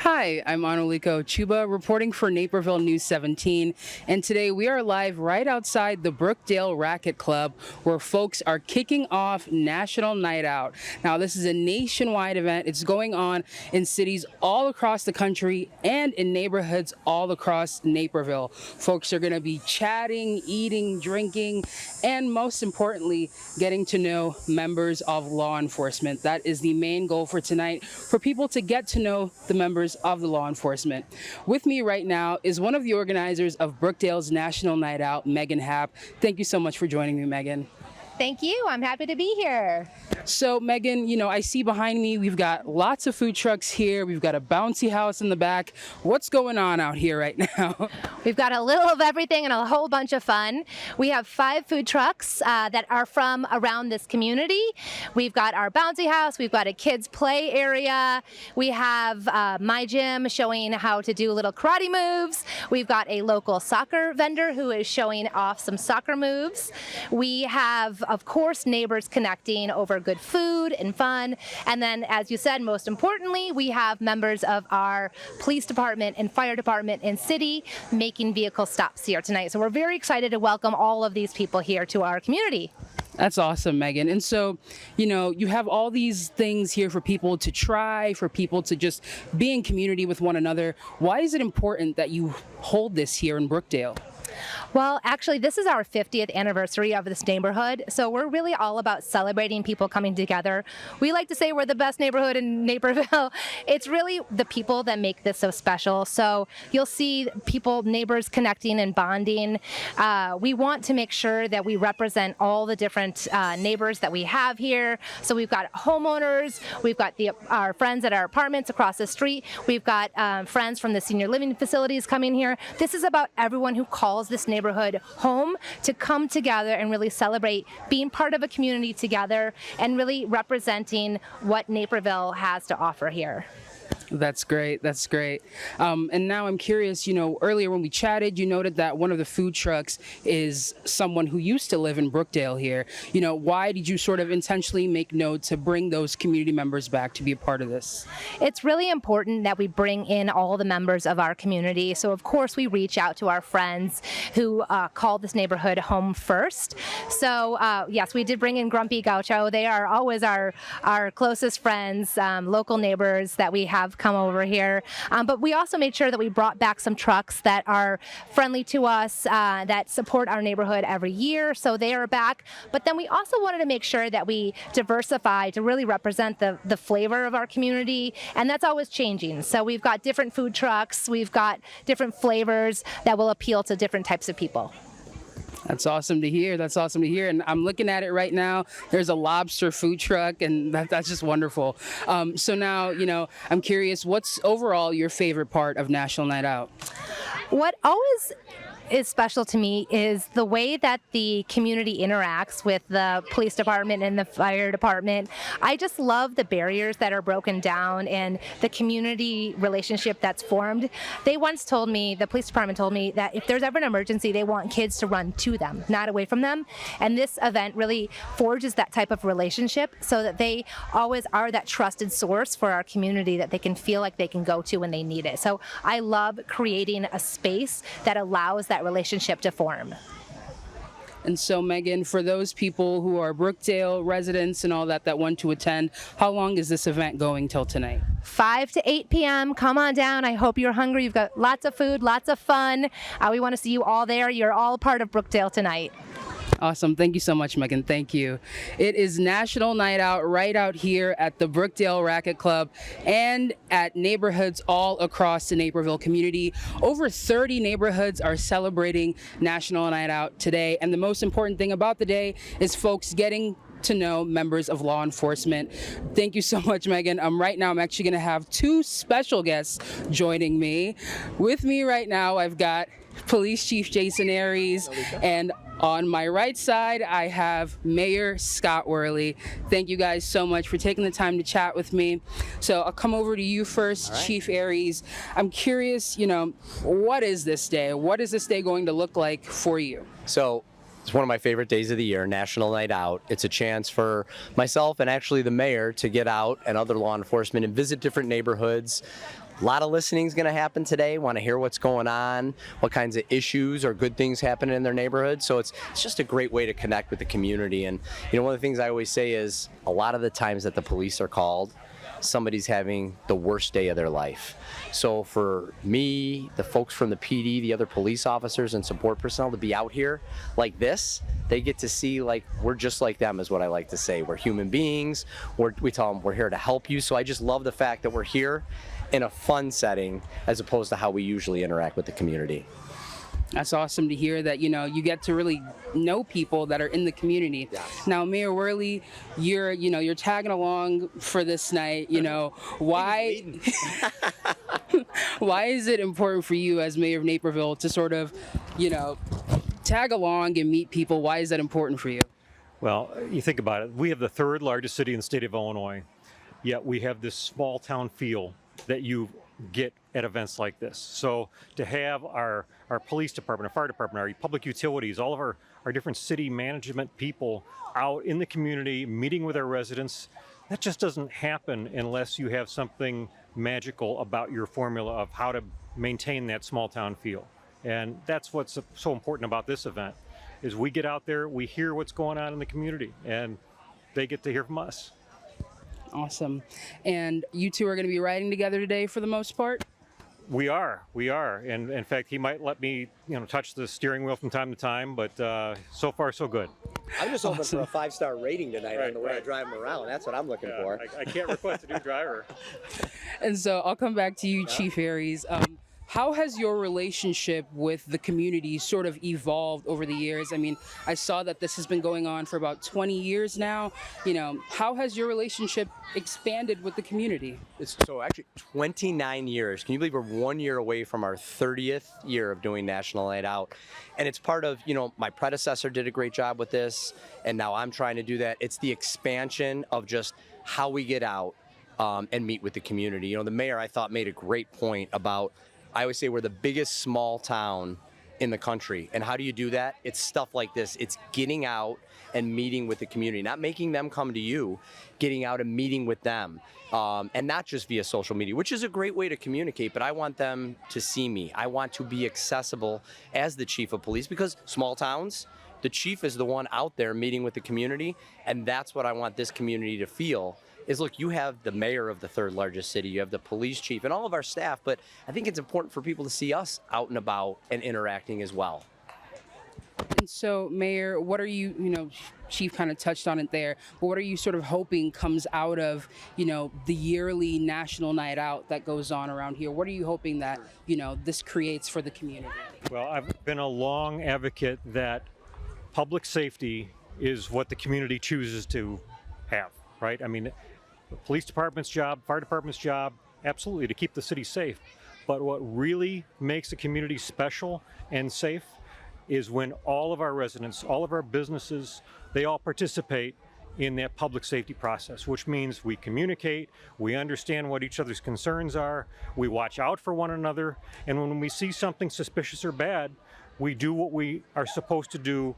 Hi, I'm Analiko Chuba reporting for Naperville News 17, and today we are live right outside the Brookdale Racquet Club where folks are kicking off National Night Out. Now, this is a nationwide event. It's going on in cities all across the country and in neighborhoods all across Naperville. Folks are going to be chatting, eating, drinking, and most importantly, getting to know members of law enforcement. That is the main goal for tonight, for people to get to know the members of the law enforcement. With me right now is one of the organizers of Brookdale's National Night Out, Megan Happ. Thank you so much for joining me, Megan. Thank you. I'm happy to be here. So, Megan, I see behind me we've got lots of food trucks here. We've got a bouncy house in the back. What's going on out here right now? We've got a little of everything and a whole bunch of fun. We have 5 food trucks that are from around this community. We've got our bouncy house. We've got a kids play area. We have my gym showing how to do little karate moves. We've got a local soccer vendor who is showing off some soccer moves. We have, of course, neighbors connecting over good food and fun. And then, as you said, most importantly, we have members of our police department and fire department and city making vehicle stops here tonight. So we're very excited to welcome all of these people here to our community. That's awesome, Megan. And so, you have all these things here for people to try, for people to just be in community with one another. Why is it important that you hold this here in Brookdale? Well, actually, this is our 50th anniversary of this neighborhood, so we're really all about celebrating people coming together. We like to say we're the best neighborhood in Naperville. It's really the people that make this so special. So you'll see people, neighbors connecting and bonding. We want to make sure that we represent all the different neighbors that we have here. So we've got homeowners, we've got our friends at our apartments across the street, we've got friends from the senior living facilities coming here. This is about everyone who calls this neighborhood home to come together and really celebrate being part of a community together and really representing what Naperville has to offer here. That's great. That's great. And now I'm curious, earlier when we chatted, you noted that one of the food trucks is someone who used to live in Brookdale here. Why did you sort of intentionally make note to bring those community members back to be a part of this? It's really important that we bring in all the members of our community. So, of course, we reach out to our friends who call this neighborhood home first. So, yes, we did bring in Grumpy Gaucho. They are always our closest friends, local neighbors that we have come over here. But we also made sure that we brought back some trucks that are friendly to us, that support our neighborhood every year. So they are back. But then we also wanted to make sure that we diversify to really represent the flavor of our community. And that's always changing. So we've got different food trucks. We've got different flavors that will appeal to different types of people. That's awesome to hear. That's awesome to hear. And I'm looking at it right now. There's a lobster food truck, and that's just wonderful. So now, I'm curious, what's overall your favorite part of National Night Out? What always is special to me is the way that the community interacts with the police department and the fire department. I just love the barriers that are broken down and the community relationship that's formed. They once told me, the police department told me, that if there's ever an emergency, they want kids to run to them, not away from them. And this event really forges that type of relationship so that they always are that trusted source for our community that they can feel like they can go to when they need it. So I love creating a space that allows that relationship to form. And so, Megan, for those people who are Brookdale residents and all that want to attend, how long is this event going till tonight? 5 to 8 p.m. Come on down. I hope you're hungry. You've got lots of food, lots of fun. We want to see you all there. You're all part of Brookdale tonight. Awesome. Thank you so much, Megan. Thank you. It is National Night Out right out here at the Brookdale Racquet Club and at neighborhoods all across the Naperville community. Over 30 neighborhoods are celebrating National Night Out today. And the most important thing about the day is folks getting to know members of law enforcement. Thank you so much, Megan. Right now, I'm actually going to have 2 special guests joining me. With me right now, I've got Police Chief Jason Aries, and on my right side, I have Mayor Scott Worley. Thank you guys so much for taking the time to chat with me. So I'll come over to you first, right. Chief Aries. I'm curious, what is this day? What is this day going to look like for you? So it's one of my favorite days of the year, National Night Out. It's a chance for myself and actually the mayor to get out and other law enforcement and visit different neighborhoods, A lot of listening is going to happen today. Want to hear what's going on, what kinds of issues or good things happening in their neighborhood. So it's just a great way to connect with the community. And one of the things I always say is a lot of the times that the police are called, somebody's having the worst day of their life. So for me, the folks from the PD, the other police officers and support personnel to be out here like this, they get to see like we're just like them, is what I like to say. We're human beings. We tell them we're here to help you. So I just love the fact that we're here in a fun setting as opposed to how we usually interact with the community. That's awesome to hear that, you get to really know people that are in the community. Yes. Now, Mayor Worley, you're tagging along for this night, why why is it important for you as mayor of Naperville to sort of, tag along and meet people? Why is that important for you? Well, you think about it. We have the third largest city in the state of Illinois, yet we have this small town feel that you get at events like this. So to have our police department, our fire department, our public utilities, all of our different city management people out in the community meeting with our residents, that just doesn't happen unless you have something magical about your formula of how to maintain that small town feel. And that's what's so important about this event, is we get out there, we hear what's going on in the community, and they get to hear from us. Awesome. And you two are going to be riding together today for the most part? We are. And in fact, he might let me, touch the steering wheel from time to time, but so far so good. I'm just hoping for a 5-star rating tonight on the way I Right. drive them around. That's what I'm looking for. I can't request a new driver. And so I'll come back to you, Chief Harries. How has your relationship with the community sort of evolved over the years? I mean, I saw that this has been going on for about 20 years now. How has your relationship expanded with the community? It's so actually 29 years. Can you believe we're 1 year away from our 30th year of doing National Night Out? And it's part of, my predecessor did a great job with this, and now I'm trying to do that. It's the expansion of just how we get out and meet with the community. The mayor, I thought, made a great point about, I always say we're the biggest small town in the country. And how do you do that? It's stuff like this. It's getting out and meeting with the community, not making them come to you, getting out and meeting with them. And not just via social media, which is a great way to communicate, but I want them to see me. I want to be accessible as the chief of police, because small towns, the chief is the one out there meeting with the community. And that's what I want this community to feel. Is look, you have the mayor of the third largest city, you have the police chief and all of our staff, but I think it's important for people to see us out and about and interacting as well. And so, Mayor, what are you, Chief kind of touched on it there, but what are you sort of hoping comes out of, the yearly National Night Out that goes on around here? What are you hoping that, this creates for the community? Well, I've been a long advocate that public safety is what the community chooses to have, right? I mean, the police department's job, fire department's job, absolutely to keep the city safe. But what really makes a community special and safe is when all of our residents, all of our businesses, they all participate in that public safety process, which means we communicate, we understand what each other's concerns are, we watch out for one another, and when we see something suspicious or bad, we do what we are supposed to do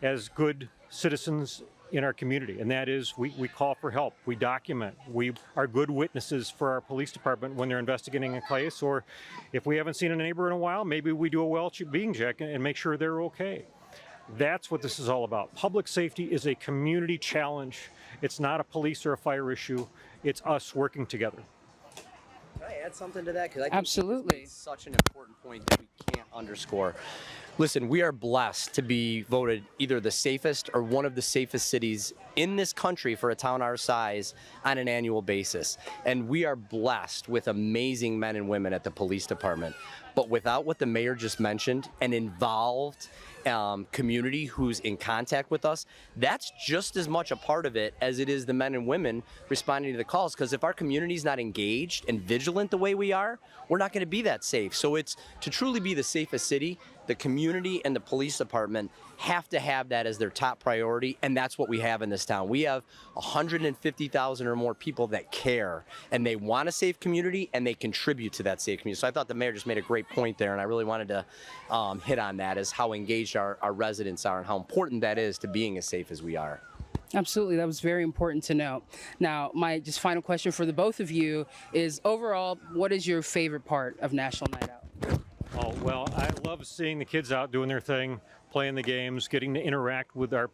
as good citizens in our community, and that is we call for help, we document, we are good witnesses for our police department when they're investigating a case, or if we haven't seen a neighbor in a while, maybe we do a well-being check and make sure they're okay. That's what this is all about. Public safety is a community challenge. It's not a police or a fire issue. It's us working together. Can I add something to that? Because I think Absolutely. it's such an important point that we can't underscore. Listen, we are blessed to be voted either the safest or one of the safest cities in this country for a town our size on an annual basis. And we are blessed with amazing men and women at the police department. But without what the mayor just mentioned, an involved community who's in contact with us, that's just as much a part of it as it is the men and women responding to the calls. Because if our community's not engaged and vigilant the way we are, we're not going to be that safe. So it's to truly be the safest city, the community and the police department have to have that as their top priority, and that's what we have in this town. We have 150,000 or more people that care, and they want a safe community, and they contribute to that safe community. So I thought the mayor just made a great point there, and I really wanted to hit on that, as how engaged our residents are and how important that is to being as safe as we are. Absolutely, that was very important to know. Now, my just final question for the both of you is overall, what is your favorite part of National Night Out? Oh, well, I love seeing the kids out doing their thing, playing the games, getting to interact with our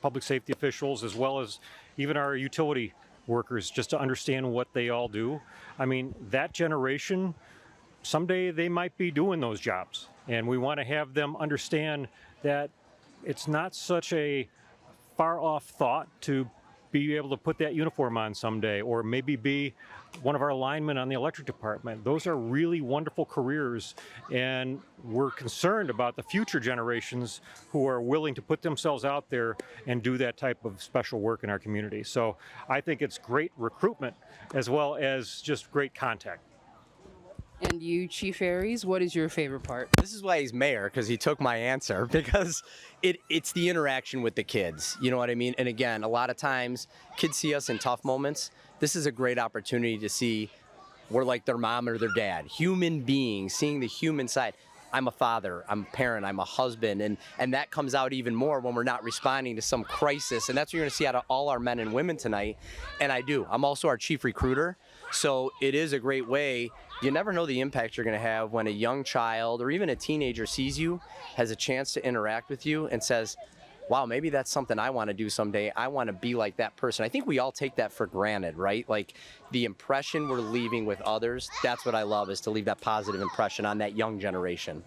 public safety officials, as well as even our utility workers, just to understand what they all do. I mean, that generation, someday they might be doing those jobs. And we want to have them understand that it's not such a far off thought to be able to put that uniform on someday, or maybe be one of our linemen on the electric department. Those are really wonderful careers, and we're concerned about the future generations who are willing to put themselves out there and do that type of special work in our community. So I think it's great recruitment as well as just great contact. And you, Chief Aries, what is your favorite part? This is why he's mayor, because he took my answer, because it's the interaction with the kids. You know what I mean? And again, a lot of times kids see us in tough moments. This is a great opportunity to see we're like their mom or their dad, human beings, seeing the human side. I'm a father, I'm a parent, I'm a husband, and that comes out even more when we're not responding to some crisis. And that's what you're gonna see out of all our men and women tonight. And I do. I'm also our chief recruiter. So it is a great way. You never know the impact you're gonna have when a young child or even a teenager sees you, has a chance to interact with you and says, wow, maybe that's something I want to do someday. I want to be like that person. I think we all take that for granted, right? Like the impression we're leaving with others, that's what I love, is to leave that positive impression on that young generation.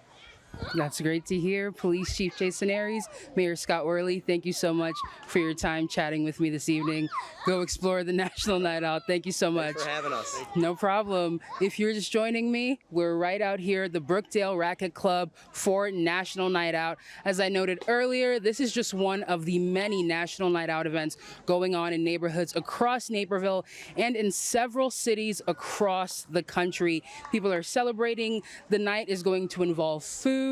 That's great to hear. Police Chief Jason Aries, Mayor Scott Worley, thank you so much for your time chatting with me this evening. Go explore the National Night Out. Thank you so much. Thanks for having us. No problem. If you're just joining me, we're right out here at the Brookdale Racquet Club for National Night Out. As I noted earlier, this is just one of the many National Night Out events going on in neighborhoods across Naperville and in several cities across the country. People are celebrating. The night is going to involve food,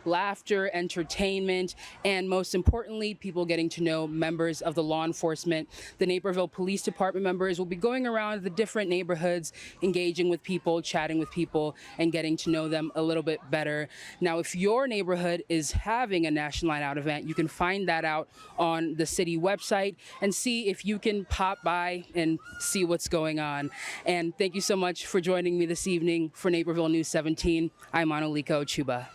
laughter, entertainment, and most importantly, people getting to know members of the law enforcement. The Naperville Police Department members will be going around the different neighborhoods, engaging with people, chatting with people, and getting to know them a little bit better. Now, if your neighborhood is having a National Night Out event, you can find that out on the city website and see if you can pop by and see what's going on. And thank you so much for joining me this evening for Naperville News 17. I'm Analiko Chuba.